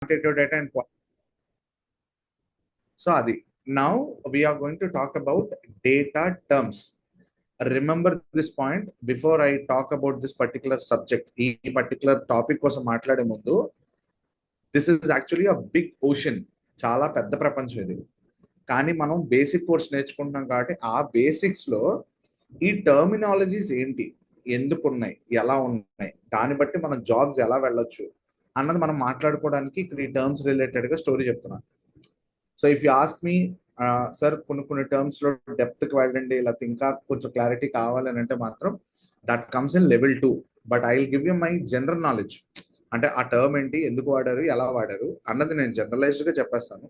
quantitative data and so adi. Now we are going to talk about data terms. Remember this point before I talk about this particular subject. ఈ particular topic కోసం మాట్లాడే ముందు, this is actually a big ocean. చాలా పెద్ద ప్రపంచం ఇది. కానీ మనం బేసిక్ కోర్స్ నేర్చుకుంటున్నాం కాబట్టి ఆ బేసిక్స్ లో ఈ టర్మినాలజీస్ ఏంటి, ఎందుకు ఉన్నాయి, ఎలా ఉన్నాయి, దాన్ని బట్టి మనం జాబ్స్ ఎలా వెళ్ళొచ్చు అన్నది మనం మాట్లాడుకోవడానికి ఇక్కడ ఈ టర్మ్స్ రిలేటెడ్ గా స్టోరీ చెప్తున్నాను. So if you ask me sir కొన్ని టర్మ్స్ లో డెప్త్ కి వెళ్ళండి, లేకపోతే ఇంకా కొంచెం క్లారిటీ కావాలని అంటే మాత్రం that comes in level 2. But I will give you my general knowledge. అంటే ఆ టర్మ్ ఏంటి, ఎందుకు వాడారు, ఎలా వాడారు అన్నది నేను జనరలైజ్డ్ గా చెప్పేస్తాను.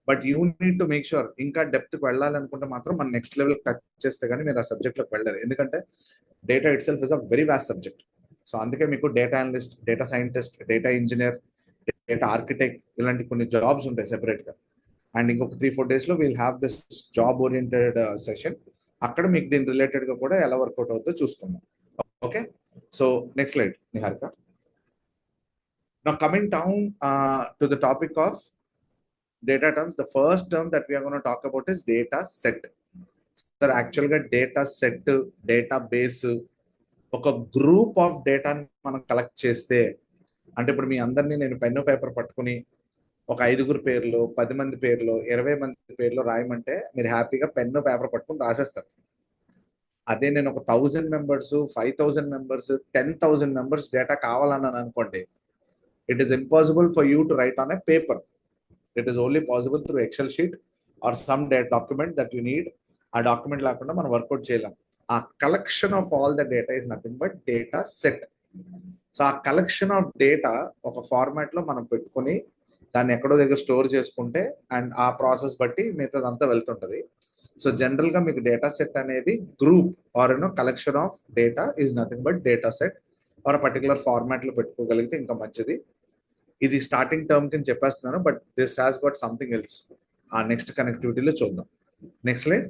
But you need to make sure ఇంకా డెప్త్ కి వెళ్ళాలనుకుంటే మాత్రం మన నెక్స్ట్ లెవెల్ టచ్ చేస్తే కానీ మీరు ఆ సబ్జెక్ట్ లోకి వెళ్ళారు. ఎందుకంటే data itself is a very vast subject. So అందుకే మీకు data analyst, data scientist, data engineer, data architect ఇలాంటి కొన్ని జాబ్స్ ఉంటాయి సెపరేట్ గా. అండ్ ఇంకొక 3-4 days లో we'll have this job oriented session. అక్కడ మీకు దీని రిలేటెడ్ గా కూడా ఎలా వర్కౌట్ అవుతుందో చూసుకుందాం. Okay, so next slide Niharika. Now coming down to the topic of data terms, the first term that we are going to talk about is data set. So actually data set, database ఒక group of డేటాని మనం collect చేస్తే, అంటే ఇప్పుడు మీ అందరినీ నేను pen paper పట్టుకుని ఒక 5 పేర్లు, 10 మంది పేర్లు, 20 మంది పేర్లు రాయమంటే మీరు హ్యాపీగా పెన్ను పేపర్ పట్టుకుని రాసేస్తారు. అదే నేను ఒక 1000 మెంబర్స్, 5000 మెంబర్స్, 10,000 మెంబర్స్ డేటా కావాలన్నాను అనుకోండి, it is impossible for you to write on a paper. It is only possible through Excel sheet or some document that you need. ఆ డాక్యుమెంట్ లేకుండా మనం వర్కౌట్ చేయలేం. ఆ collection of all the data is nothing but data set. So ఆ collection of data ఒక format లో మనం పెట్టుకొని దాన్ని ఎక్కడో దగ్గర స్టోర్ చేసుకుంటే అండ్ ఆ ప్రాసెస్ బట్టి మిగతాదంతా వెళ్తుంటది. సో జనరల్ గా మీకు డేటా సెట్ అనేది group or collection of data is nothing but data set or particular format లో పెట్టుకోగలిగితే ఇంకా మంచిది. ఇది స్టార్టింగ్ టర్మ్ కింద చెప్పేస్తున్నాను, but this has got something else. ఆ నెక్స్ట్ కనెక్టివిటీలో చూద్దాం. Next slide.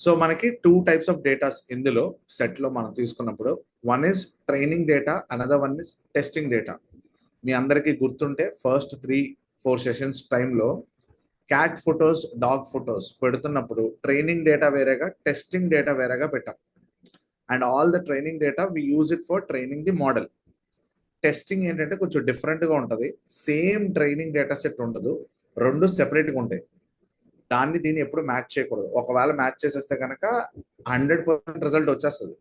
సో మనకి 2 types ఆఫ్ డేటాస్ ఇందులో సెట్ లో మనం తీసుకున్నప్పుడు, one is training data, another one is testing data. మీ అందరికీ గుర్తుంటే ఫస్ట్ 3-4 సెషన్స్ టైంలో క్యాట్ ఫొటోస్, డాగ్ ఫొటోస్ పెడుతున్నప్పుడు ట్రైనింగ్ డేటా వేరేగా, టెస్టింగ్ డేటా వేరేగా పెట్టాం. And all the training data we use it for training the model. Testing ఏంటంటే కొంచెం డిఫరెంట్ గా ఉంటుంది. సేమ్ ట్రైనింగ్ డేటా సెట్ ఉండదు, 2 సెపరేట్ గా ఉంటాయి. దాన్ని దీన్ని ఎప్పుడు మ్యాచ్ చేయకూడదు. ఒకవేళ మ్యాచ్ చేసేస్తే కనుక 100% రిజల్ట్ వచ్చేస్తుంది,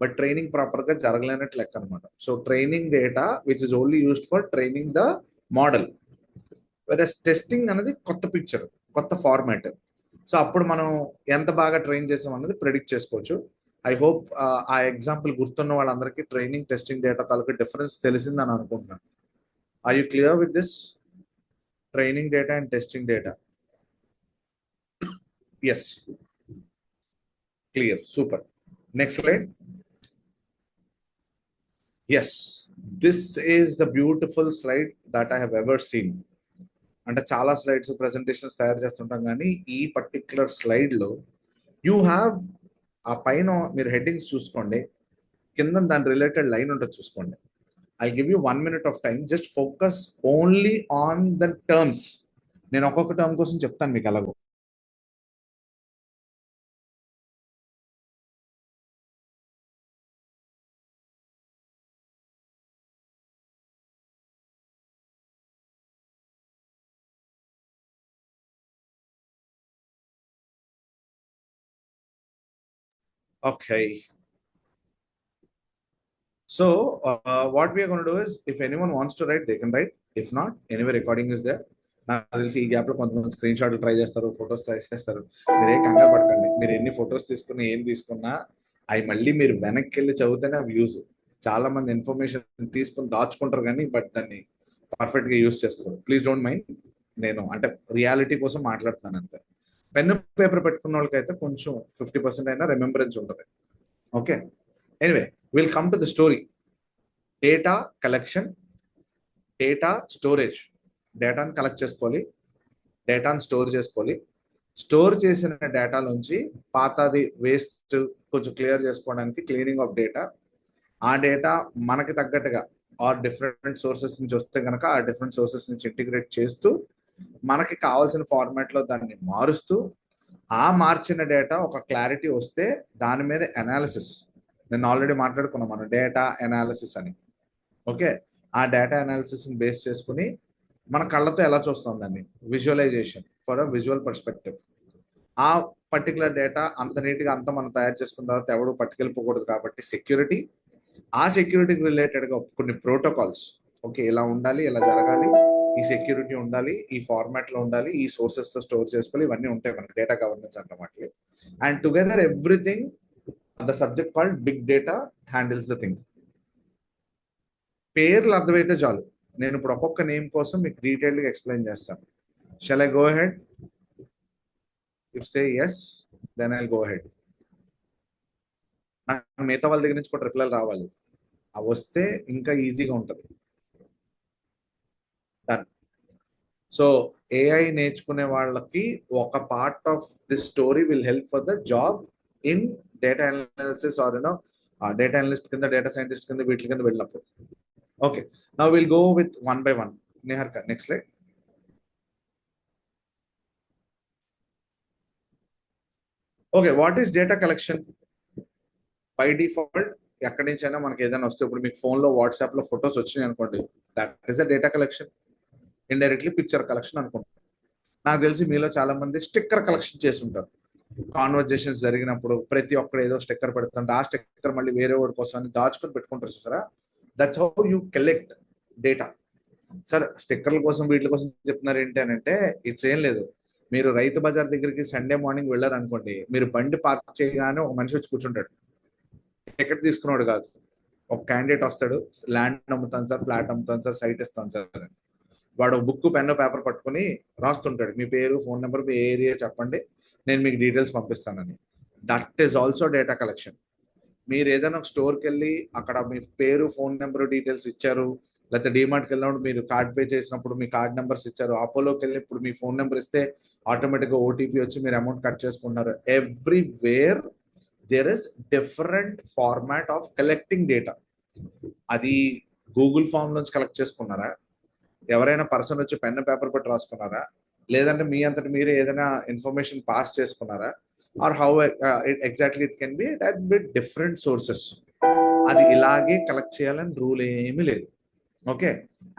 బట్ ట్రైనింగ్ ప్రాపర్ గా జరగలేనట్టు లెక్క అనమాట. So training data which is only used for training the model, versus testing అనేది కొత్త పిక్చర్, కొత్త ఫార్మాట్. సో అప్పుడు మనం ఎంత బాగా ట్రైన్ చేసాం అన్నది ప్రెడిక్ట్ చేసుకోవచ్చు. ఐ హోప్ ఆ ఎగ్జాంపుల్ గుర్తున్న వాళ్ళందరికీ ట్రైనింగ్, టెస్టింగ్ డేటా తాలూకు డిఫరెన్స్ తెలిసిందని అనుకుంటున్నాను. Are you clear with this? Training data and testing data. Yes, clear, super. Next slide. Yes, this is the beautiful slide that I have ever seen. అంటే చాలా slides, presentations తయారు చేస్తుంటాం, కానీ ఈ particular slide లో you have ఆ పైన మీరు హెడ్డింగ్స్ చూసుకోండి, కింద దాని రిలేటెడ్ లైన్ ఉంటుంది చూసుకోండి. I give you 1 minute of time, just focus only on the terms. నేను ఒక్కొక్క టర్మ్ కోసం చెప్తాను మీకు ఎలాగో. Okay. So what we are going to do is, if anyone wants to write, they can write. If not, anyway, recording is there. నాకు తెలిసి ఈ gap లో కొంతమంది స్క్రీన్ షాట్లు ట్రై చేస్తారు, ఫొటోస్ ట్రై చేస్తారు. మీరు ఏ కంగారు పడకండి. మీరు ఎన్ని ఫొటోస్ తీసుకున్నా, ఏం తీసుకున్నా, అవి మళ్ళీ మీరు వెనక్కి వెళ్ళి చదివితేనే అవి యూజ్. చాలా మంది ఇన్ఫర్మేషన్ తీసుకుని దాచుకుంటారు కానీ బట్ దాన్ని పర్ఫెక్ట్ గా యూజ్ చేసుకోరు. Please don't mind. నేను అంటే రియాలిటీ కోసం మాట్లాడుతున్నాను అంతే. పెన్ను పేపర్ పెట్టుకున్న వాళ్ళకైతే కొంచెం 50% అయినా రిమెంబరెన్స్ ఉంటుంది. Okay, anyway will come to the story. Data collection, data storage. డేటాను కలెక్ట్ చేసుకోవాలి, డేటాను స్టోర్ చేసుకోవాలి. స్టోర్ చేసిన డేటా నుంచి పాతది వేస్ట్ కొంచెం క్లియర్ చేసుకోవడానికి క్లీనింగ్ ఆఫ్ డేటా. ఆ డేటా మనకి తగ్గట్టుగా ఆర్ డిఫరెంట్ సోర్సెస్ నుంచి వస్తే కనుక ఆ డిఫరెంట్ సోర్సెస్ నుంచి ఇంటిగ్రేట్ చేస్తూ మనకి కావాల్సిన ఫార్మాట్ లో దాన్ని మారుస్తూ ఆ మార్చిన డేటా ఒక క్లారిటీ వస్తే దాని మీద అనాలిసిస్, నేను ఆల్రెడీ మాట్లాడుకున్నాం మనం డేటా అనాలిసిస్ అని. ఓకే, ఆ డేటా అనాలిసిస్ బేస్ చేసుకుని మన కళ్ళతో ఎలా చూస్తాం దాన్ని, visualisation for a visual perspective. ఆ పర్టికులర్ డేటా అంత నీట్గా అంతా మనం తయారు చేసుకున్న తర్వాత ఎవడు పట్టుకెళ్ళిపోకూడదు కాబట్టి సెక్యూరిటీ, ఆ సెక్యూరిటీకి రిలేటెడ్గా కొన్ని ప్రోటోకాల్స్, ఓకే ఇలా ఉండాలి, ఇలా జరగాలి, ఈ సెక్యూరిటీ ఉండాలి, ఈ ఫార్మాట్ లో ఉండాలి, ఈ సోర్సెస్ తో స్టోర్ చేసుకోవాలి, ఇవన్నీ ఉంటాయి మనకి డేటా గవర్నెన్స్ అన్నమాట. And together everything the subject called big data handles the thing. పేర్లు అర్థమైతే చాలు, నేను ఇప్పుడు ఒక్కొక్క నేమ్ కోసం మీకు డీటెయిల్ గా ఎక్స్ప్లెయిన్ చేస్తాను. Shall I go ahead? If say yes, then I go ahead. నాకు మిగతా వాళ్ళ దగ్గర నుంచి కూడా రిప్లై రావాలి, అవి వస్తే ఇంకా ఈజీగా ఉంటుంది. డన్. సో ఏఐ నేర్చుకునే వాళ్ళకి ఒక part of this story will help for the job in data analysis or you know data analyst కింద, డేటా సైంటిస్ట్ కింద, వీటి కింద వెళ్ళినప్పుడు. Okay, now will go with one by one. Niharika, next slide. Okay, what is data collection? By default ఎక్కడి నుంచైనా మనకి ఏదైనా వస్తే, ఇప్పుడు మీకు ఫోన్లో వాట్సాప్ లో ఫొటోస్ వచ్చినాయి అనుకోండి, that is a data collection. Indirectly picture collection అనుకుంటాం. నాకు తెలిసి మీలో చాలా మంది స్టిక్కర్ కలెక్షన్ చేసి ఉంటారు. కాన్వర్జేషన్స్ జరిగినప్పుడు ప్రతి ఒక్కరు ఏదో స్టిక్కర్ పెడుతుంటే ఆ స్టిక్కర్ మళ్ళీ వేరే వాడి కోసం దాచుకొని పెట్టుకుంటారు చూసారా. That's how you collect data. Sir స్టిక్కర్ల కోసం వీటి కోసం చెప్తున్నారు ఏంటి అని అంటే, ఇట్స్ ఏం లేదు. మీరు రైతు బజార్ దగ్గరికి సండే మార్నింగ్ వెళ్ళారు అనుకోండి, మీరు బండి పార్క్ చేయగానే ఒక మనిషి వచ్చి కూర్చుంటాడు, టికెట్ తీసుకున్నాడు కాదు. ఒక క్యాండిడేట్ వస్తాడు, ల్యాండ్ అమ్ముతాను సార్, ఫ్లాట్ అమ్ముతాను సార్, సైట్ ఇస్తాను సార్. వాడు బుక్, పెన్, పేపర్ పట్టుకుని రాస్తుంటాడు, మీ పేరు, ఫోన్ నెంబర్, మీ ఏరియా చెప్పండి, నేను మీకు డీటెయిల్స్ పంపిస్తానని. That is also data collection. మీరు ఏదైనా ఒక స్టోర్కి వెళ్ళి అక్కడ మీ పేరు, ఫోన్ నెంబర్ డీటెయిల్స్ ఇచ్చారు, లేకపోతే డిమార్ట్కి వెళ్ళినప్పుడు మీరు కార్డ్ పే చేసినప్పుడు మీ కార్డ్ నెంబర్స్ ఇచ్చారు, అపోలోకి వెళ్ళినప్పుడు మీ ఫోన్ నెంబర్ ఇస్తే ఆటోమేటిక్గా ఓటీపీ వచ్చి మీరు అమౌంట్ కట్ చేసుకుంటున్నారు. Everywhere there is different format of collecting data. అది గూగుల్ ఫామ్ నుంచి కలెక్ట్ చేసుకున్నారా, ఎవరైనా పర్సన్ వచ్చి పెన్ పేపర్ పెట్టి రాసుకున్నారా, లేదంటే మీ అంతటి మీరే ఏదైనా ఇన్ఫర్మేషన్ పాస్ చేసుకున్నారా, or how exactly it can be that with different sources. అది ఇలాగే కలెక్ట్ చేయాలని రూల్ ఏమీ లేదు. ఓకే,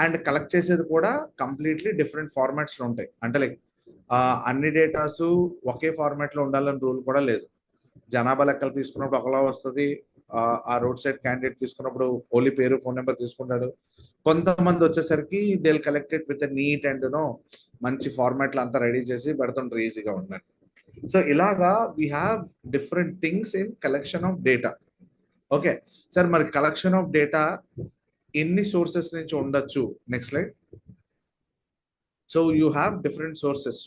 అండ్ కలెక్ట్ చేసేది కూడా కంప్లీట్లీ డిఫరెంట్ ఫార్మాట్స్ లో ఉంటాయి. అంటే లైక్ అన్ని డేటాస్ ఒకే ఫార్మాట్ లో ఉండాలని రూల్ కూడా లేదు. జనాభా లెక్కలు తీసుకున్నప్పుడు ఒకలా వస్తుంది, ఆ రోడ్ సైడ్ క్యాండిడేట్ తీసుకున్నప్పుడు ఓన్లీ పేరు, ఫోన్ నెంబర్ తీసుకుంటాడు. కొంతమంది వచ్చేసరికి they collected with neat and no మంచి ఫార్మాట్లు అంతా రెడీ చేసి పెడుతుంటారు ఈజీగా ఉండండి. సో ఇలాగా we have different things in collection of data. Okay sir, మరి కలెక్షన్ ఆఫ్ డేటా ఎన్ని సోర్సెస్ నుంచి ఉండొచ్చు? Next slide. So you have different sources.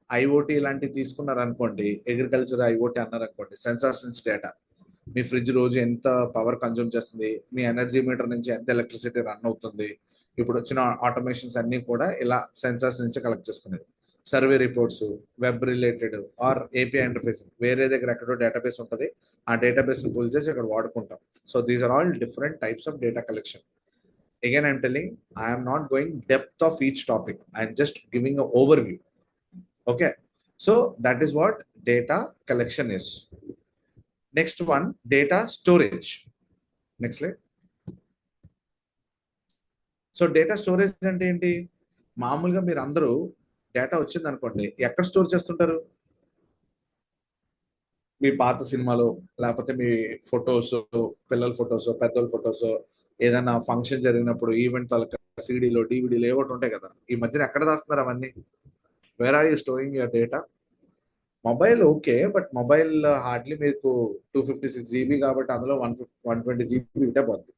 IoT ఇలాంటివి తీసుకున్నారు అనుకోండి, అగ్రికల్చర్ ఐఓటీ అన్నారు అనుకోండి, సెన్సార్స్ నుంచి డేటా, మీ ఫ్రిడ్జ్ రోజు ఎంత పవర్ కన్జ్యూమ్ చేస్తుంది, మీ ఎనర్జీ మీటర్ నుంచి ఎంత ఎలక్ట్రిసిటీ రన్ అవుతుంది, ఇప్పుడు వచ్చిన ఆటోమేషన్స్ అన్ని కూడా ఇలా సెన్సార్స్ నుంచి కలెక్ట్ చేసుకునేది. Survey reports, web related are API interface, వేరే దగ్గర ఎక్కడో డేటాబేస్ ఉంటుంది, ఆ డేటాబేస్ ని పుల్ చేసి ఇక్కడ వాడుకుంటాం. So these are all different types of data collection. Again, I'm telling, I am not going depth of each topic. I'm just giving an overview. Okay, so that is what data collection is. Next one, data storage. Next slide. So data storage అంటే ఏంటి? మామూలుగా మీరు అందరూ data వచ్చింది అనుకోండి, ఎక్కడ store చేస్తుంటారు? మీ పాత సినిమాలు, లేకపోతే మీ ఫొటోస్, పిల్లల ఫొటోస్, పెద్దోళ్ళ ఫొటోస్, ఏదైనా ఫంక్షన్ జరిగినప్పుడు ఈవెంట్ తాలూకా సీడీలో, డివిడీలో ఏవోటి ఉంటాయి కదా, ఈ మధ్యన ఎక్కడ దాస్తున్నారు అవన్నీ? Where are you storing your data? Mobile okay, but mobile hardly మీకు 256 GB కాబట్టి అందులో 120 GB ఉంటే పోద్ది.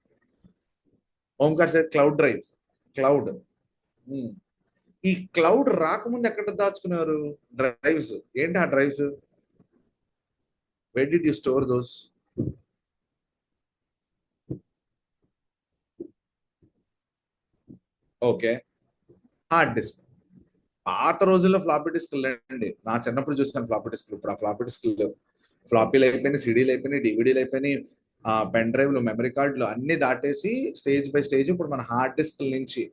Omkar said cloud drive, cloud. ఈ క్లౌడ్ రాకముందు ఎక్కడ దాచుకున్నారు? డ్రైవ్స్. ఏంటి ఆ drives? Where did you store those? Okay, hard disk. పాత రోజుల్లో ఫ్లాపీ డిస్క్లు లేండి, నా చిన్నప్పుడు చూసాను ఫ్లాపీ డిస్క్లు. ఇప్పుడు ఆ ఫ్లాపీ డిస్క్లు లేవు. ఫ్లాపీలు అయిపోయినాయి, సిడీలు అయిపోయినాయి, డివిడీలు అయిపోయినాయి, పెన్ డ్రైవ్లు, మెమరీ కార్డులు అన్ని దాటేసి స్టేజ్ బై స్టేజ్ ఇప్పుడు మన హార్డ్ డిస్క్ నుంచి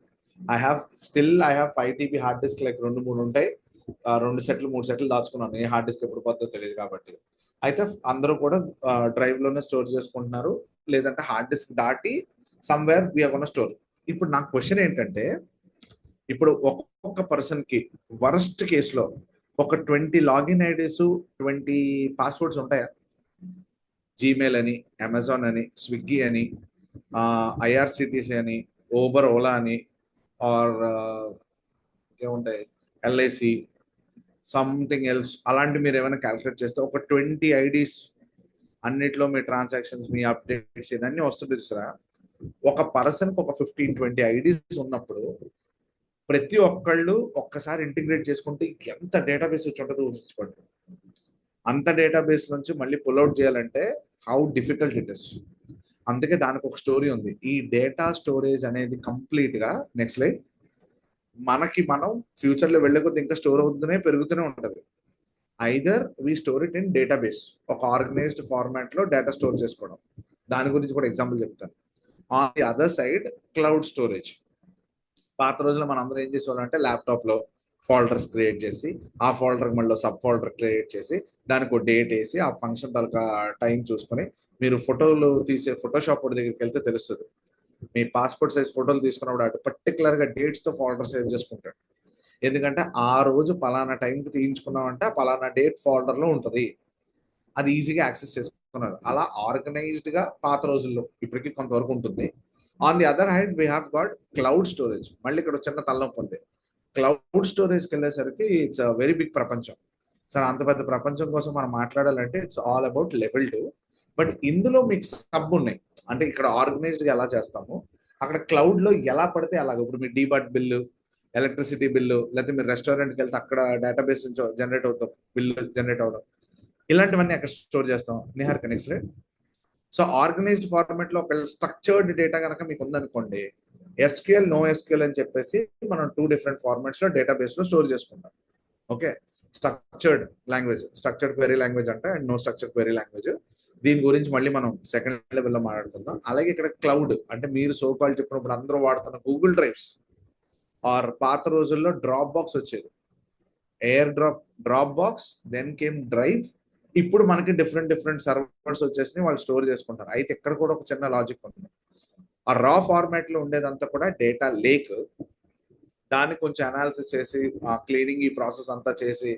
I have 5 TB hard disk, like 2-3 ఉంటాయి. 2 సెట్లు 3 సెట్లు దాచుకున్నాను. ఏ హార్డ్ డిస్క్ ఎప్పుడు పోతుందో తెలియదు కాబట్టి. అయితే అందరూ కూడా డ్రైవ్ లోనే స్టోర్ చేసుకుంటున్నారు, లేదంటే హార్డ్ డిస్క్ దాటి సమ్వేర్ వీఆర్ గోనా స్టోర్. ఇప్పుడు నా క్వశ్చన్ ఏంటంటే, ఇప్పుడు ఒక్కొక్క పర్సన్ కి వరస్ట్ కేసులో ఒక 20 లాగిన్ ఐడీస్ 20 పాస్వర్డ్స్ ఉంటాయా? జీమెయిల్ అని, అమెజాన్ అని, స్విగ్గీ అని, ఐఆర్సిటిసి అని, ఓబర్ ఓలా అని, ఆర్ ఏముంటాయి, ఎల్ఐసి, సంథింగ్ ఎల్స్, అలాంటి మీరు ఏమైనా క్యాల్కులేట్ చేస్తే ఒక 20 ఐడీస్ అన్నిట్లో మీ ట్రాన్సాక్షన్స్, మీ అప్డేట్స్ ఇవన్నీ వస్తుంటే చూసారా, ఒక పర్సన్కి ఒక 15-20 ఐడీస్ ఉన్నప్పుడు ప్రతి ఒక్కళ్ళు ఒక్కసారి ఇంటిగ్రేట్ చేసుకుంటే ఎంత డేటాబేస్ వచ్చి ఉంటుందో ఊహించుకోండి. అంత డేటాబేస్ నుంచి మళ్ళీ పుల్అవుట్ చేయాలంటే హౌ డిఫికల్ట్ ఇట్ ఇస్. అందుకే దానికి ఒక స్టోరీ ఉంది. ఈ డేటా స్టోరేజ్ అనేది కంప్లీట్ గా నెక్స్ట్ లైట్ మనకి మనం ఫ్యూచర్ లో వెళ్ళే కొద్ది ఇంకా స్టోర్ అవుతూనే పెరుగుతూనే ఉంటది. Either we store it in database, ఒక ఆర్గనైజ్డ్ ఫార్మాట్ లో డేటా స్టోర్ చేసుకోవడం. దాని గురించి కూడా ఎగ్జాంపుల్ చెప్తాను. On the other side cloud storage. పాత రోజుల్లో మనం అందరం ఏం చేసేవాళ్ళం అంటే ల్యాప్టాప్ లో ఫోల్డర్స్ క్రియేట్ చేసి, ఆ ఫోల్డర్ మళ్ళీ సబ్ ఫోల్డర్ క్రియేట్ చేసి, దానికి ఒక డేట్ వేసి, ఆ ఫంక్షన్ తాలూకా టైం చూసుకొని, మీరు ఫోటోలు తీసే ఫోటోషాప్ దగ్గరికి వెళ్తే తెలుస్తుంది. మీ పాస్పోర్ట్ సైజ్ ఫోటోలు తీసుకున్నప్పుడు అటు పర్టికులర్ గా డేట్స్ తో ఫోల్డర్ సేవ్ చేసుకుంటాడు. ఎందుకంటే ఆ రోజు పలానా టైంకి తీయించుకున్నామంటే ఆ పలానా డేట్ ఫోల్డర్ లో ఉంటది. అది ఈజీగా యాక్సెస్ చేసుకున్నారు. అలా ఆర్గనైజ్డ్ గా పాత రోజుల్లో, ఇప్పటికీ కొంతవరకు ఉంటుంది. On the other hand we have got cloud storage. మళ్ళీ ఇక్కడ చిన్న తలనొప్పి ఉంది. క్లౌడ్ స్టోరేజ్కి వెళ్ళేసరికి ఇట్స్ అ వెరీ బిగ్ ప్రపంచం. సరే, అంత పెద్ద ప్రపంచం కోసం మనం మాట్లాడాలంటే it's all about level 2. But ఇందులో మీకు సబ్ ఉన్నాయి. అంటే ఇక్కడ ఆర్గనైజ్డ్ గా ఎలా చేస్తాము, అక్కడ క్లౌడ్ లో ఎలా పడితే అలాగ. ఇప్పుడు మీ డీబాట్ బిల్లు, ఎలక్ట్రిసిటీ బిల్లు, లేకపోతే మీరు రెస్టారెంట్కి వెళ్తే అక్కడ డేటాబేస్ నుంచి జనరేట్ అవుతాం, బిల్లు జనరేట్ అవడం, ఇలాంటివన్నీ అక్కడ స్టోర్ చేస్తాం. Nihar connect. So organised format లో ఒక స్ట్రక్చర్డ్ డేటా కనుక మీకు ఉందనుకోండి, ఎస్క్యూఎల్, నో ఎస్క్యూఎల్ అని చెప్పేసి మనం 2 డిఫరెంట్ ఫార్మాట్స్ లో డేటాబేస్ లో స్టోర్ చేసుకుంటాం. Okay, structured language, structured query language అంటే, and no structured query language. దీని గురించి మళ్ళీ మనం సెకండ్ లెవెల్లో మాట్లాడుకుందాం. అలాగే ఇక్కడ క్లౌడ్ అంటే మీరు సోకాల్ చెప్పినప్పుడు అందరూ వాడుతున్న గూగుల్ డ్రైవ్స్, ఆర్ పాత రోజుల్లో డ్రాప్ బాక్స్ వచ్చేది, air drop box, then came drive. ఇప్పుడు మనకి డిఫరెంట్ సర్వర్స్ వచ్చేసి వాళ్ళు స్టోర్ చేసుకుంటారు. అయితే ఇక్కడ కూడా ఒక చిన్న లాజిక్ ఉంది. ఆ రా ఫార్మాట్ లో ఉండేదంతా కూడా డేటా లేక్. దాన్ని కొంచెం అనాలిసిస్ చేసి, ఆ క్లీనింగ్, ఈ ప్రాసెస్ అంతా చేసి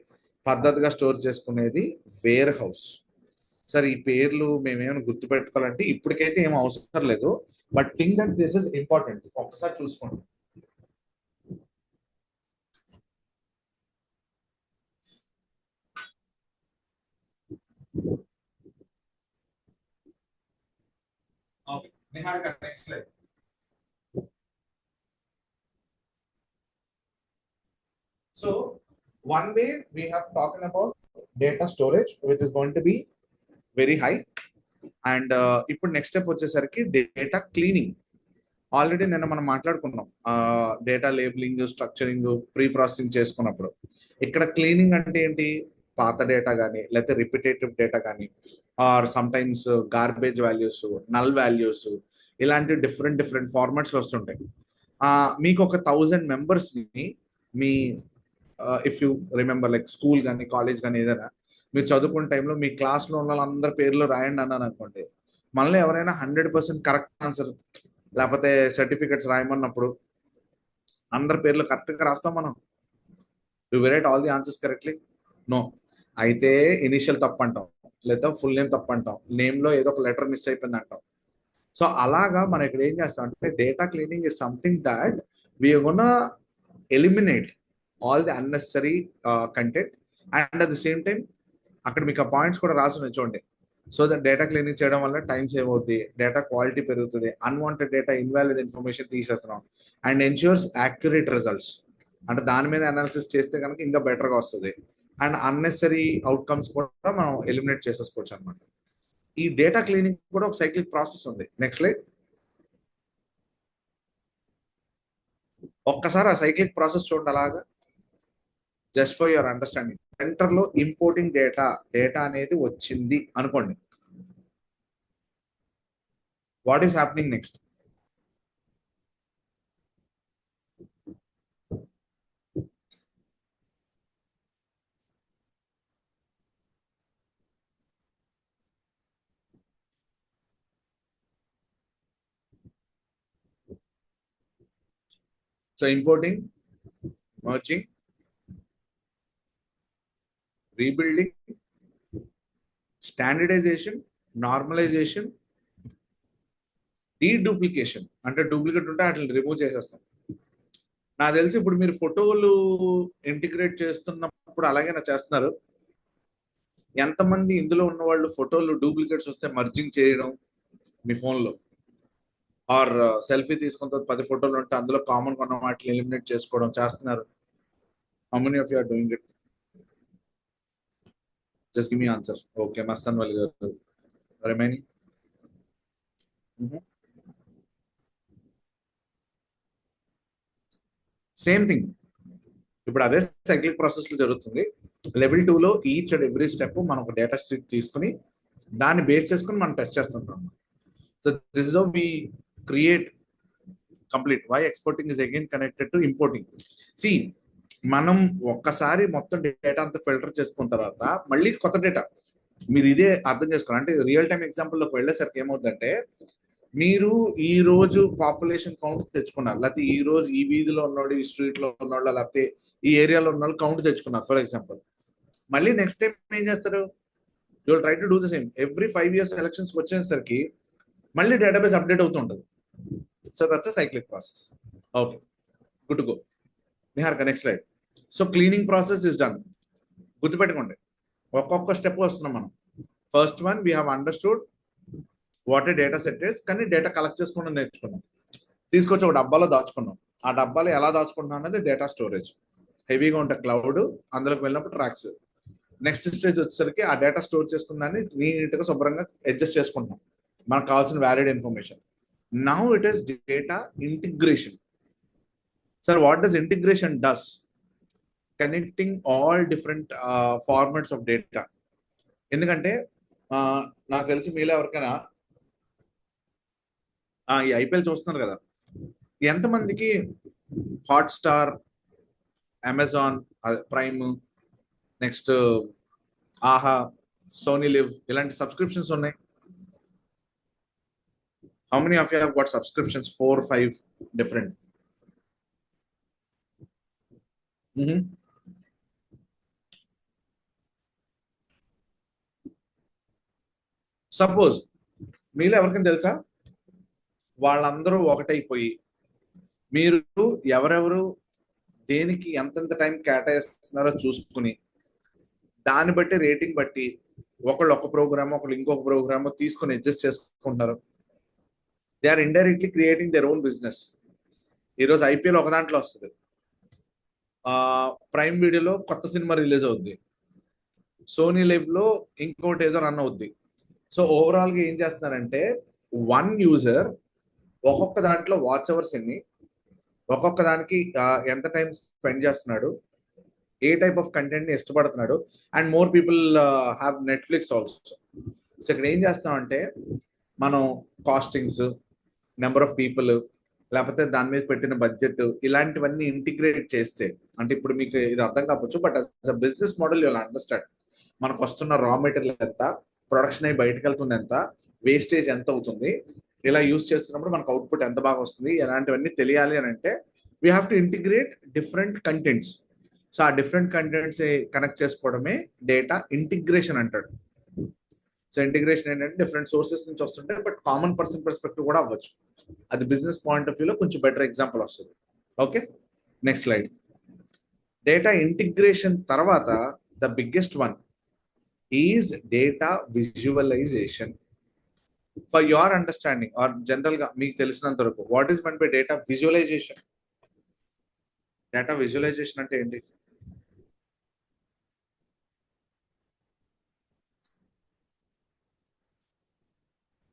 పద్ధతిగా స్టోర్ చేసుకునేది వేర్ హౌస్. సరే, ఈ పేర్లు మేమేమైనా గుర్తుపెట్టుకోవాలంటే ఇప్పటికైతే ఏం అవసరం లేదు. But think that this is important. ఒక్కసారి చూసుకోండి. Okay, Niharika, next slide. So one way we have talking about data storage, which is going to be very high. And ఇప్పుడు నెక్స్ట్ స్టెప్ వచ్చేసరికి డేటా క్లీనింగ్. ఆల్రెడీ నిన్న మనం మాట్లాడుకున్నాం data labeling, structuring, preprocessing చేసుకున్నప్పుడు. ఇక్కడ cleaning అంటే ఏంటి, పాత డేటా కానీ, లేకపోతే రిపిటేటివ్ డేటా కానీ, or sometimes garbage values, null values, ఇలాంటి డిఫరెంట్ ఫార్మాట్స్ వస్తుంటాయి. మీకు ఒక 1000 మెంబర్స్ ని మీ if you remember, like school కానీ కాలేజ్ కానీ ఏదైనా మీరు చదువుకున్న టైంలో మీ క్లాస్లో ఉన్న వాళ్ళందరి పేర్లు రాయండి అన్నాను అనుకోండి, మళ్ళీ ఎవరైనా 100% కరెక్ట్ ఆన్సర్ లేకపోతే సర్టిఫికెట్స్ రాయమన్నప్పుడు అందరి పేర్లు కరెక్ట్గా రాస్తాం మనం. Do we write all the answers correctly? No. అయితే ఇనిషియల్ తప్పు అంటాం, లేదా ఫుల్ నేమ్ తప్పు అంటాం, నేమ్లో ఏదో ఒక లెటర్ మిస్ అయిపోయింది అంటాం. సో అలాగా మనం ఇక్కడ ఏం చేస్తాం అంటే data cleaning is something that we're gonna eliminate all the unnecessary content. And at the same time అక్కడ మీకు ఆ పాయింట్స్ కూడా రాసి ఉన్నాయి చూడండి. సో దట్ డేటా క్లీనింగ్ చేయడం వల్ల టైం సేవ్ అవుతుంది, డేటా క్వాలిటీ పెరుగుతుంది, అన్వాంటెడ్ డేటా, ఇన్వాలిడ్ ఇన్ఫర్మేషన్ తీసేస్తున్నాం, అండ్ ఎన్ష్యూర్స్ యాక్యురేట్ రిజల్ట్స్. అంటే దాని మీద అనాలిసిస్ చేస్తే కనుక ఇంకా బెటర్గా వస్తుంది, అండ్ అన్నెసరీ అవుట్కమ్స్ కూడా మనం ఎలిమినేట్ చేసేసుకోవచ్చు అనమాట. ఈ డేటా క్లీనింగ్ కూడా ఒక సైక్లిక్ ప్రాసెస్ ఉంది. Next slide. ఒక్కసారి ఆ సైక్లిక్ ప్రాసెస్ చూడండి అలాగా, just for your understanding. Centre లో ఇంపోర్టింగ్ డేటా అనేది వచ్చింది అనుకోండి. What is happening next? So importing, merging, rebuilding, standardisation, normalisation, deduplication. అంటే డూప్లికేట్ ఉంటే అట్లా రిమూవ్ చేసేస్తాం. నాకు తెలిసి ఇప్పుడు మీరు ఫోటోలు ఇంటిగ్రేట్ చేస్తున్నప్పుడు అలాగే చేస్తున్నారు. ఎంతమంది ఇందులో ఉన్న వాళ్ళు ఫోటోలు డూప్లికేట్స్ వస్తే మర్జింగ్ చేయడం మీ ఫోన్లో, ఆర్ సెల్ఫీ తీసుకున్న 10 ఫోటోలు ఉంటే అందులో కామన్ కొన్న వాటిని ఎలిమినేట్ చేసుకోవడం చేస్తున్నారు? How many of you are doing it? Just give me answer. Okay, Mastan Vali గారు. Remaining same thing. ఇప్పుడు అదే సైక్లిక్ ప్రాసెస్ లో జరుగుతుంది. లెవెల్ 2 లో ఈచ్ అండ్ ఎవ్రీ స్టెప్ మనం ఒక డేటా షీట్ తీసుకుని దాన్ని బేస్ చేసుకుని మనం టెస్ట్ చేస్తుంటాం. So this is how we create complete. Why exporting is again connected to importing. See, మనం ఒక్కసారి మొత్తం డేటా అంతా ఫిల్టర్ చేసుకున్న తర్వాత మళ్ళీ కొత్త డేటా మీరు ఇదే అర్థం చేసుకోవాలి. అంటే రియల్ టైమ్ ఎగ్జాంపుల్లోకి వెళ్ళేసరికి ఏమవుతుందంటే, మీరు ఈ రోజు పాపులేషన్ కౌంట్ తెచ్చుకున్నారు, లేకపోతే ఈ రోజు ఈ వీధిలో ఉన్నాడు, ఈ స్ట్రీట్ లో ఉన్నాడు, లేకపోతే ఈ ఏరియాలో ఉన్న కౌంట్ తెచ్చుకున్నారు ఫర్ ఎగ్జాంపుల్. మళ్ళీ నెక్స్ట్ టైం ఏం చేస్తారు? You will try to do the same. Every 5 years elections వచ్చేసరికి మళ్ళీ డేటాబేస్ అప్డేట్ అవుతూ ఉంటుంది. So that's a cyclic process. Okay, good to go. Nihar, next slide. So cleaning process is done. గుర్తుపెట్టుకోండి, ఒక్కొక్క step వస్తున్నాం మనం. First one, we have understood what a data set is. కానీ data collect చేసుకుని నేర్చుకున్నాం, తీసుకొచ్చి ఒక డబ్బాలో దాచుకున్నాం. ఆ డబ్బాలో ఎలా దాచుకుంటున్నాం అనేది డేటా స్టోరేజ్. హెవీగా ఉంటే క్లౌడ్, అందులోకి వెళ్ళినప్పుడు ట్రాక్స్. నెక్స్ట్ స్టేజ్ వచ్చేసరికి ఆ డేటా స్టోర్ చేసుకున్నాన్ని నీట్గా శుభ్రంగా అడ్జస్ట్ చేసుకుంటున్నాం మనకు కావాల్సిన valid information. Now it is data integration. Sir, what does integration does? Connecting all different formats of data. ఎందుకంటే నాకు తెలిసి మీలో ఎవరికైనా ఈ ఐపీఎల్ చూస్తున్నారు కదా, ఎంతమందికి హాట్స్టార్, అమెజాన్ ప్రైమ్, నెక్స్ట్ ఆహా, సోనీ లివ్ ఇలాంటి సబ్స్క్రిప్షన్స్ ఉన్నాయి? How many of you have got subscriptions? 4, 5 different. Suppose మీలో ఎవరికైనా తెలుసా, వాళ్ళందరూ ఒకటైపోయి మీరు ఎవరెవరు దేనికి ఎంతెంత టైం కేటాయిస్తున్నారో చూసుకుని దాన్ని బట్టి రేటింగ్ బట్టి ఒకళ్ళు ఒక ప్రోగ్రామ్, ఒకళ్ళు ఇంకొక ప్రోగ్రామ్ తీసుకొని అడ్జస్ట్ చేసుకుంటున్నారు. They or indirectly creating their own business. ఈరోజు ఐపీఎల్ ఒక దాంట్లో వస్తుంది, ప్రైమ్ వీడియోలో కొత్త సినిమా రిలీజ్ అవుద్ది, సోనీ లైవ్ లో ఇంకోటి ఏదో రన్ అవుద్ది. సో ఓవరాల్ గా ఏం చేస్తున్నారంటే, వన్ యూజర్ ఒక్కొక్క దాంట్లో వాచ్ అవర్స్ ఎన్ని, ఒక్కొక్క దానికి ఎంత టైం స్పెండ్ చేస్తున్నాడు, ఏ టైప్ ఆఫ్ కంటెంట్ ని ఇష్టపడుతున్నాడు, and more people have Netflix also. So ఇక్కడ ఏం చేస్తామంటే, మనం కాస్టింగ్స్, నెంబర్ ఆఫ్ పీపుల్, లేకపోతే దాని మీద పెట్టిన బడ్జెట్, ఇలాంటివన్నీ ఇంటిగ్రేట్ చేస్తే, అంటే ఇప్పుడు మీకు ఇది అర్థం కావచ్చు, but as a business model you will understand. మనకు వస్తున్న రా మెటీరియల్ ఎంత, ప్రొడక్షన్ అయి బయటకు వెళ్తుంది ఎంత, వేస్టేజ్ ఎంత అవుతుంది, ఇలా యూస్ చేస్తున్నప్పుడు మనకు అవుట్పుట్ ఎంత బాగా వస్తుంది, ఇలాంటివన్నీ తెలియాలి అని అంటే we have to integrate different contents. So ఆ డిఫరెంట్ కంటెంట్స్ కనెక్ట్ చేసుకోవడమే డేటా ఇంటిగ్రేషన్ అంటాడు. సో ఇంటిగ్రేషన్ ఏంటంటే డిఫరెంట్ సోర్సెస్ నుంచి వస్తుంటాయి, బట్ కామన్ పర్సన్ పర్స్పెక్టివ్ కూడా అవ్వచ్చు. అది బిజినెస్ పాయింట్ ఆఫ్ వ్యూలో కొంచెం బెటర్ ఎగ్జాంపుల్ వస్తుంది. Okay, next slide. Data integration తర్వాత the biggest one is data visualisation. For your understanding or general గా మీకు తెలిసినంత వరకు, what is mean by data visualisation? Data visualisation అంటే ఏంటి?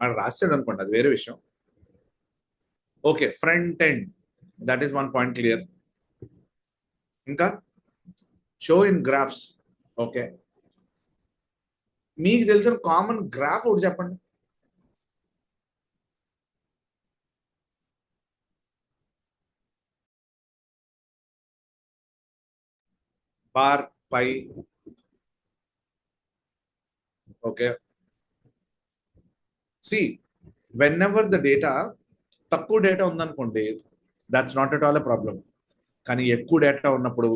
అది రాశాడు అనుకోండి, అది వేరే విషయం. Okay, front end, that is one point clear. ఇంకా షో ఇన్ గ్రాఫ్స్. ఓకే, మీకు తెలిసిన కామన్ గ్రాఫ్ ఒకటి చెప్పండి. Bar pie. Okay, see whenever the data, తక్కువ డేటా ఉందనుకోండి, that's not at all a problem. కానీ ఎక్కువ డేటా ఉన్నప్పుడు,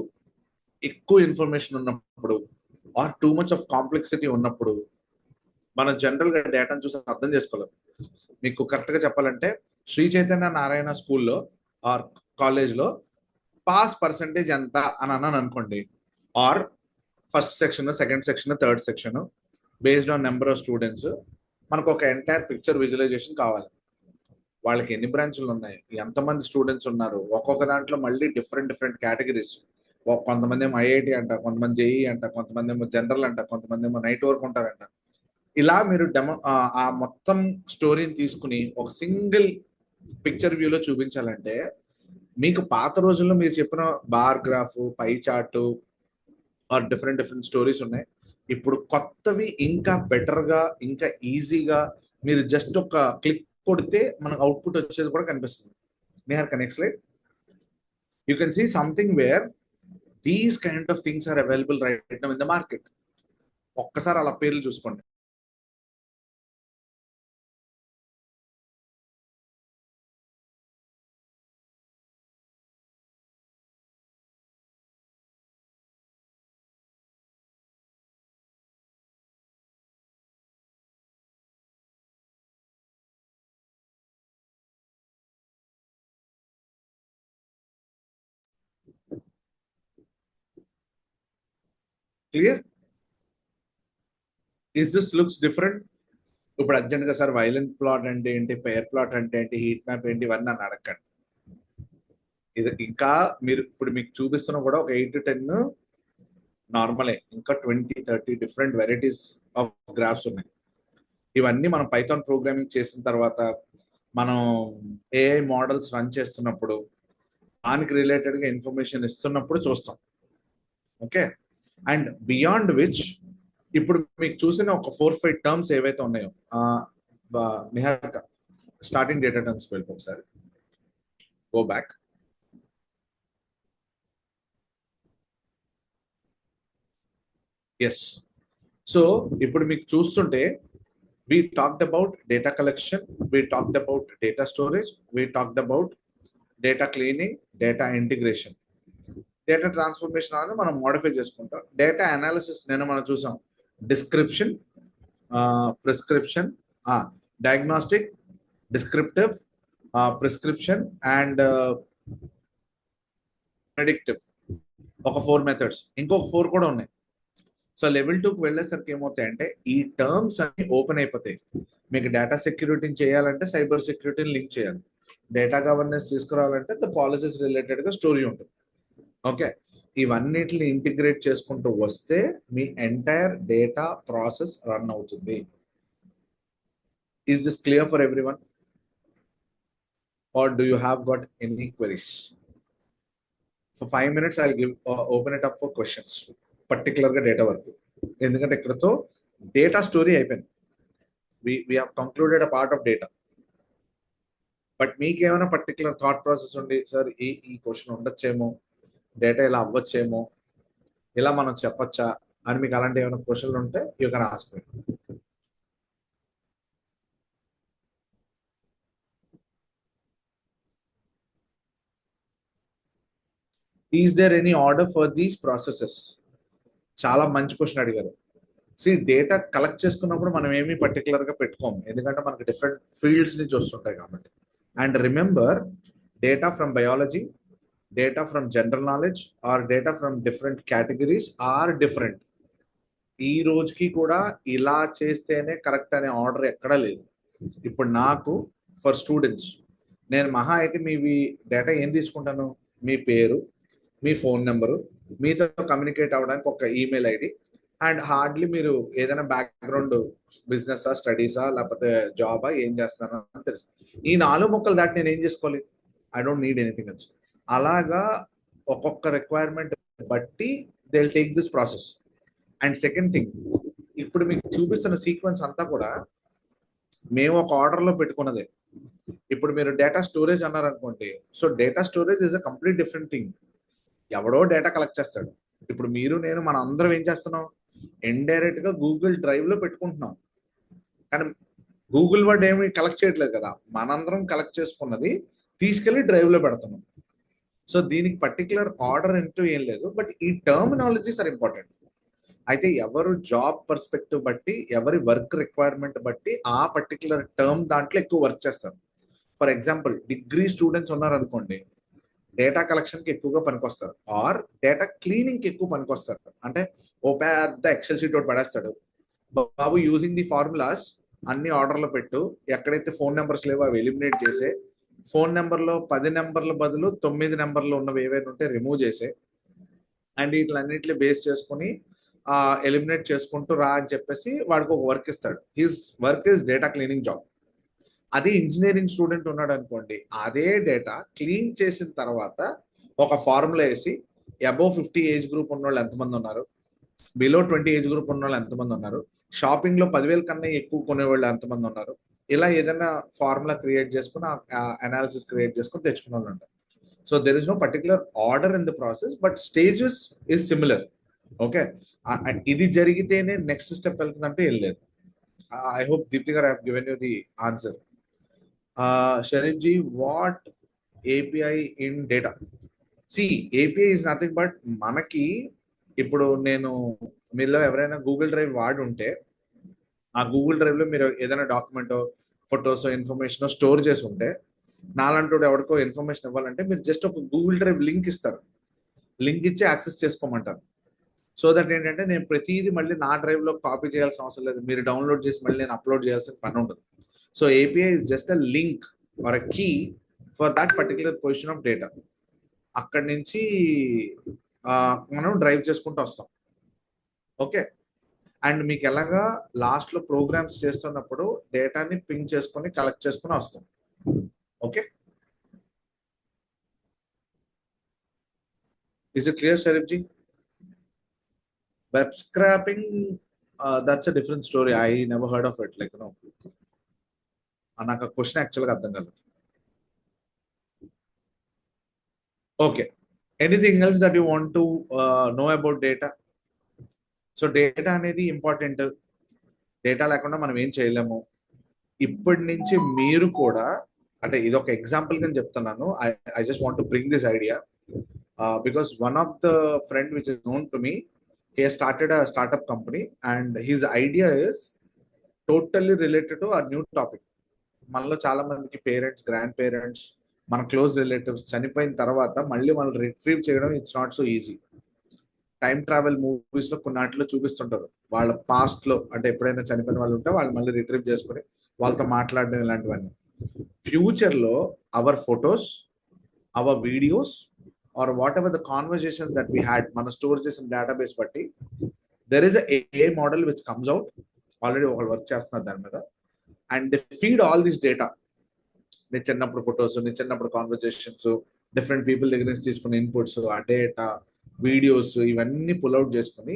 ఎక్కువ ఇన్ఫర్మేషన్ ఉన్నప్పుడు, or too much of complexity ఉన్నప్పుడు మనం జనరల్ గా డేటాను చూసి అర్థం చేసుకోలేం. మీకు కరెక్ట్ గా చెప్పాలంటే శ్రీ చైతన్య నారాయణ స్కూల్లో ఆర్ కాలేజ్లో పాస్ పర్సంటేజ్ ఎంత అని అన్నాను అనుకోండి, or first section, second section, third section, based on number of students మనకు ఒక ఎంటైర్ పిక్చర్ విజువలైజేషన్ కావాలి. వాళ్ళకి ఎన్ని బ్రాంచ్లు ఉన్నాయి, ఎంతమంది స్టూడెంట్స్ ఉన్నారు, ఒక్కొక్క దాంట్లో మళ్ళీ డిఫరెంట్ డిఫరెంట్ కేటగిరీస్. కొంతమంది ఏమో ఐఐటి అంట, కొంతమంది జేఈ అంట, కొంతమంది ఏమో జనరల్ అంట, కొంతమంది ఏమో నైట్ వర్క్ ఉంటారంట. ఇలా మీరు ఆ మొత్తం స్టోరీని తీసుకుని ఒక సింగిల్ పిక్చర్ వ్యూలో చూపించాలంటే, మీకు పాత రోజుల్లో మీరు చెప్పిన bar graph, pie chart, or different different stories ఉన్నాయి. ఇప్పుడు కొత్తవి ఇంకా బెటర్ గా, ఇంకా ఈజీగా, మీరు జస్ట్ ఒక క్లిక్ కొడితే మనకు అవుట్పుట్ వచ్చేది కూడా కనిపిస్తుంది. Nihar, next slide. You can see something where these kind of things are available right now in the market. ఒక్కసారి అలా పేర్లు చూసుకోండి. Clear? Is this looks different? ఇప్పుడు అర్జెంట్ గా సార్ వైలెంట్ ప్లాట్ అంటే ఏంటి, పేర్ ప్లాట్ అంటే ఏంటి, హీట్ మ్యాప్ ఏంటి, ఇవన్నీ నన్ను అడగండి. ఇది ఇంకా మీరు ఇప్పుడు మీకు చూపిస్తున్న కూడా ఒక 8 to 10 నార్మలే, ఇంకా 20-30 డిఫరెంట్ వెరైటీస్ ఆఫ్ గ్రాఫ్స్ ఉన్నాయి. ఇవన్నీ మనం పైథాన్ ప్రోగ్రామింగ్ చేసిన తర్వాత, మనం ఏఐ మోడల్స్ రన్ చేస్తున్నప్పుడు, దానికి రిలేటెడ్ గా ఇన్ఫర్మేషన్ ఇస్తున్నప్పుడు చూస్తాం. ఓకే, అండ్ బియాండ్ విచ్ ఇప్పుడు మీకు చూసిన ఒక 4-5 టర్మ్స్ ఏవైతే ఉన్నాయో, నిహారిక స్టార్టింగ్ డేటా టర్మ్స్ వెళ్ళి ఒకసారి గో బ్యాక్. ఎస్, సో ఇప్పుడు మీకు చూస్తుంటే we talked about data collection, we talked about data storage, we talked about data cleaning, data integration, data transformation అనేది మనం మోడిఫై చేసుకుంటాం. డేటా అనాలిసిస్ నేను మనం చూసాం, description, prescription, diagnostic, descriptive, prescription and predictive. ఒక 4 మెథడ్స్, ఇంకొక 4 కూడా ఉన్నాయి. సో లెవెల్ 2కి వెళ్ళేసరికి ఏమవుతాయంటే ఈ టర్మ్స్ అన్ని ఓపెన్ అయిపోతాయి. మీకు డేటా సెక్యూరిటీని చేయాలంటే సైబర్ సెక్యూరిటీని లింక్ చేయాలి, డేటా గవర్నెన్స్ తీసుకురావాలంటే ద పాలసీస్ రిలేటెడ్ గా స్టోరీ ఉంటుంది. ఓకే, ఇవన్నిటిని ఇంటిగ్రేట్ చేసుకుంటూ వస్తే మీ ఎంటైర్ డేటా ప్రాసెస్ రన్ అవుతుంది. Is this clear for everyone or do you have got any queries? For 5 minutes I give open it up for questions, particular గా data వరకు. ఎందుకంటే ఇక్కడతో డేటా స్టోరీ అయిపోయింది. we have concluded a part of data. But మీకు ఏమైనా particular thought process ఉండి, sir ఈ question ఉండొచ్చేమో, డేటా ఇలా అవ్వచ్చేమో, ఇలా మనం చెప్పొచ్చా అని మీకు అలాంటి ఏమైనా క్వశ్చన్లు ఉంటే you can ask me. Is there any order for these processes? చాలా మంచి క్వశ్చన్ అడిగారు. డేటా కలెక్ట్ చేసుకున్నప్పుడు మనం ఏమీ పర్టికులర్ గా పెట్టుకోము, ఎందుకంటే మనకి డిఫరెంట్ ఫీల్డ్స్ నుంచి వస్తుంటాయి కాబట్టి. And remember, data from biology, data from general knowledge or data from different categories are different. ఈ రోజుకి కూడా ఇలా చేస్తేనే కరెక్ట్ అనే ఆర్డర్ ఎక్కడా లేదు. ఇప్పుడు నాకు ఫర్ స్టూడెంట్స్, నేను మహా అయితే మీవి డేటా ఏం తీసుకుంటాను, మీ పేరు, మీ ఫోన్ నెంబరు, మీతో కమ్యూనికేట్ అవ్వడానికి ఒక ఈమెయిల్ ఐడి, అండ్ హార్డ్లీ మీరు ఏదైనా బ్యాక్గ్రౌండ్ బిజినెసా, స్టడీసా, లేకపోతే జాబా, ఏం చేస్తున్నారో అని తెలుసు. ఈ 4 ముక్కలు దాటి నేను ఏం చేసుకోవాలి? I don't need anything else. అలాగా ఒక్కొక్క రిక్వైర్మెంట్ బట్టి they will take this process. And second thing, ఇప్పుడు మీకు చూపిస్తున్న సీక్వెన్స్ అంతా కూడా మేము ఒక ఆర్డర్లో పెట్టుకున్నదే. ఇప్పుడు మీరు డేటా స్టోరేజ్ అన్నారు అనుకోండి, so data storage is a complete different thing. ఎవడో డేటా కలెక్ట్ చేస్తాడు, ఇప్పుడు మీరు నేను మన అందరం ఏం చేస్తున్నాం, ఇండైరెక్ట్ గా గూగుల్ డ్రైవ్ లో పెట్టుకుంటున్నాం, కానీ గూగుల్ వర్డ్ ఏమి కలెక్ట్ చేయట్లేదు కదా, మనందరం కలెక్ట్ చేసుకున్నది తీసుకెళ్లి డ్రైవ్ లో పెడుతున్నాం. సో దీనికి పర్టికులర్ ఆర్డర్ అంటూ ఏం లేదు, బట్ ఈ టర్మినాలజీస్ ఆర్ ఇంపార్టెంట్. అయితే ఎవరు జాబ్ పర్స్పెక్టివ్ బట్టి, ఎవరి వర్క్ రిక్వైర్మెంట్ బట్టి ఆ పర్టికులర్ టర్మ్ దాంట్లో ఎక్కువ వర్క్ చేస్తారు. ఫర్ ఎగ్జాంపుల్ డిగ్రీ స్టూడెంట్స్ ఉన్నారనుకోండి, డేటా కలెక్షన్ కి ఎక్కువగా పనికొస్తారు, ఆర్ డేటా క్లీనింగ్ కి ఎక్కువ పనికొస్తారు. అంటే ఓ పెద్ద ఎక్సెల్ షీట్ ఒకటి పడేస్తాడు, బాబు యూజింగ్ ది ఫార్ములాస్ అన్ని ఆర్డర్లు పెట్టు, ఎక్కడైతే ఫోన్ నెంబర్స్ లేవో అవి ఎలిమినేట్ చేసే, ఫోన్ నెంబర్లో 10 నెంబర్ల బదులు 9 నెంబర్లు ఉన్నవి ఏవైనా ఉంటే రిమూవ్ చేసే, అండ్ వీటిలన్నింటినీ బేస్ చేసుకుని ఎలిమినేట్ చేసుకుంటూ రా అని చెప్పేసి వాడికి ఒక వర్క్ ఇస్తాడు. His work is data cleaning job. అదే ఇంజనీరింగ్ స్టూడెంట్ ఉన్నాడు అనుకోండి, అదే డేటా క్లీన్ చేసిన తర్వాత ఒక ఫార్ములా వేసి అబోవ్ 50 ఏజ్ గ్రూప్ ఉన్న వాళ్ళు ఎంతమంది ఉన్నారు, బిలో 20 ఏజ్ గ్రూప్ ఉన్న వాళ్ళు ఎంతమంది ఉన్నారు, షాపింగ్ లో 10,000 కన్నా ఎక్కువ కొనేవాళ్ళు ఎంతమంది ఉన్నారు, ఇలా ఏదైనా ఫార్ములా క్రియేట్ చేసుకుని అనాలిసిస్ క్రియేట్ చేసుకుని తెచ్చుకున్న వాళ్ళు ఉంటారు. So there is no particular order in the process, but stages is similar. Okay, ఇది జరిగితేనే నెక్స్ట్ స్టెప్ వెళ్తుందంటే ఏం లేదు. ఐ హోప్ దీప్తి గారు have given you the answer. Sharif ji, what API in data? See, API is nothing but మనకి ఇప్పుడు నేను మీలో ఎవరైనా గూగుల్ డ్రైవ్ వాడి ఉంటే, ఆ గూగుల్ డ్రైవ్ లో మీరు ఏదైనా డాక్యుమెంట్, ఫొటోస్, ఇన్ఫర్మేషన్ స్టోర్ చేసి ఉంటే, నాలంటూ ఎవరికో ఇన్ఫర్మేషన్ ఇవ్వాలంటే మీరు జస్ట్ ఒక గూగుల్ డ్రైవ్ లింక్ ఇస్తారు, లింక్ ఇచ్చి యాక్సెస్ చేసుకోమంటారు. సో దట్ ఏంటంటే నేను ప్రతిదీ మళ్ళీ నా డ్రైవ్ లో కాపీ చేయాల్సిన అవసరం లేదు, మీరు డౌన్లోడ్ చేసి మళ్ళీ నేను అప్లోడ్ చేయాల్సిన పని ఉండదు. So API is just a link or a key for that particular position of data. అక్కడి నుంచి మనం డ్రైవ్ చేసుకుంటూ వస్తాం. ఓకే, అండ్ మీకు ఎలాగా లాస్ట్ లో ప్రోగ్రామ్స్ చేస్తున్నప్పుడు డేటాని పింగ్ చేసుకొని కలెక్ట్ చేసుకుని వస్తాం. Okay, is it clear Sharif ji? Web scraping, that's a different story, I never heard of it. Like no, నాకు ఆ క్వశ్చన్ యాక్చువల్గా అర్థం కాలేదు. Okay, anything else that you want to know about data? So data అనేది important, data లేకుండా మనం ఏం చేయలేము. ఇప్పటి నుంచి మీరు కూడా, అంటే ఇది ఒక ఎగ్జాంపుల్ గా చెప్తున్నాను, I just want to bring this idea because one of the friend which is known to me, he has started a startup company and his idea is totally related to a new topic. మనలో చాలా మందికి parents, grand parents, మన close relatives చనిపోయిన తర్వాత మళ్ళీ మనం retrieve చేయడం it's not so easy. Time travel movies లో కొన్నాటిలో చూపిస్తుంటారు, వాళ్ళ పాస్ట్ లో అంటే ఎప్పుడైనా చనిపోయిన వాళ్ళు ఉంటే వాళ్ళు మళ్ళీ రిట్రీవ్ చేసుకుని వాళ్ళతో మాట్లాడడం ఇలాంటివన్నీ. ఫ్యూచర్ లో our photos, our videos or whatever the conversations that we had మన స్టోర్ చేసిన డేటాబేస్ బట్టి there is a model which comes out, already ఒకళ్ళు వర్క్ చేస్తున్నారు దాని మీద, and they feed all this data. నేను చిన్నప్పుడు ఫొటోస్, నేను చిన్నప్పుడు కాన్వర్జేషన్స్, డిఫరెంట్ పీపుల్ దగ్గర నుంచి తీసుకున్న ఇన్పుట్స్, ఆ డేటా, వీడియోస్, ఇవన్నీ పుల్ అవుట్ చేసుకుని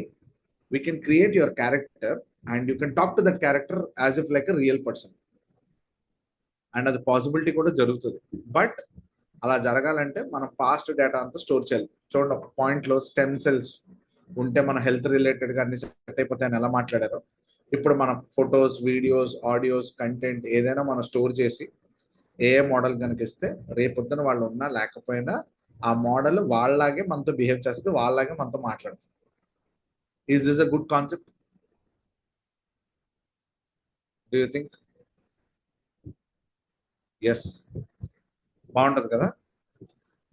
we can create your character and you can talk to that character as if like a real person. And అది పాసిబిలిటీ కూడా జరుగుతుంది. బట్ అలా జరగాలంటే మనం పాస్ట్ డేటా అంతా స్టోర్ చేయాలి. చూడండి, ఒక పాయింట్ లో స్టెమ్ సెల్స్ ఉంటే మన హెల్త్ రిలేటెడ్ గా అన్ని సెట్ అయిపోతాయని ఎలా మాట్లాడారో, ఇప్పుడు మన ఫొటోస్, వీడియోస్, ఆడియోస్, కంటెంట్ ఏదైనా మనం స్టోర్ చేసి ఏ మోడల్ కనుక ఇస్తే రేపొద్దున వాళ్ళు ఉన్నా లేకపోయినా ఆ మోడల్ వాళ్ళలాగే మనతో బిహేవ్ చేస్తుంది, వాళ్ళలాగే మనతో మాట్లాడుతుంది. Is this a good concept? Do you think? Yes, బాగుంటది కదా.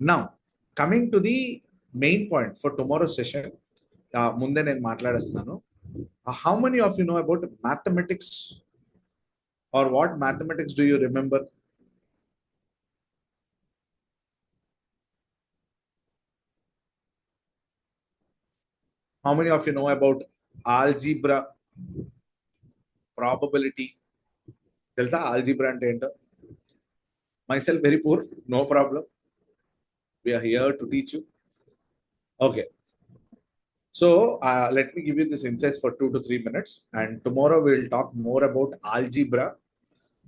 Now coming to the main point for tomorrow session, ముందే నేను మాట్లాడేస్తున్నాను. How many of you know about mathematics, or what mathematics do you remember? How many of you know about algebra, probability? తెలుసా algebra అంటే ఏంటో? Myself very poor, no problem, we are here to teach you. Okay, so let me give you this insights for 2 to 3 minutes, and tomorrow we will talk more about algebra.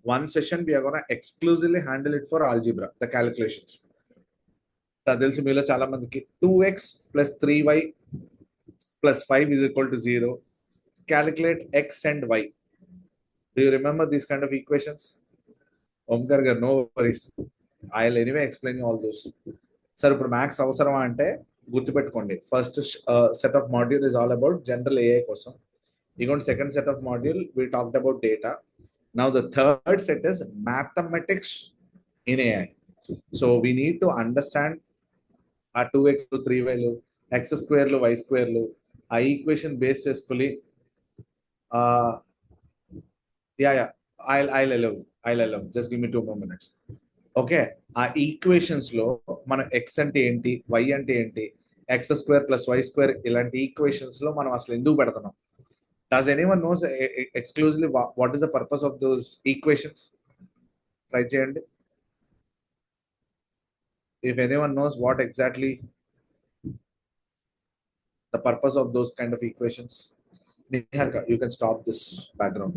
One session we are going to exclusively handle it for algebra, the calculations. తెలుసు మీలో చాలా మందికి 2x + 3y plus 5 is equal to 0. Calculate x and y. Do you remember these kind of equations? Omkar garu, no worries. I'll anyway explain you all those. Sir, ఇప్పుడు maths అవసరమా అంటే గుర్తుపెట్టుకోండి. First set of module is all about general AI కోసం. Even second set of module, we talked about data. Now the third set is mathematics in AI. So we need to understand ఆ 2x 3y x square y square ఆ equation base చేసుకుని yeah I'll allow just give me 2 more minutes. Okay, ఆ equations లో మనం X అంటే ఏంటి, Y అంటే ఏంటి, X square plus Y square ఇలాంటి ఈక్వేషన్స్ లో మనం అసలు ఎందుకు పెడుతున్నాం? Does anyone knows exclusively what is the purpose of those equations? Try చేయండి. If anyone knows what exactly the purpose of those kind of equations, Niharika, you can stop this background.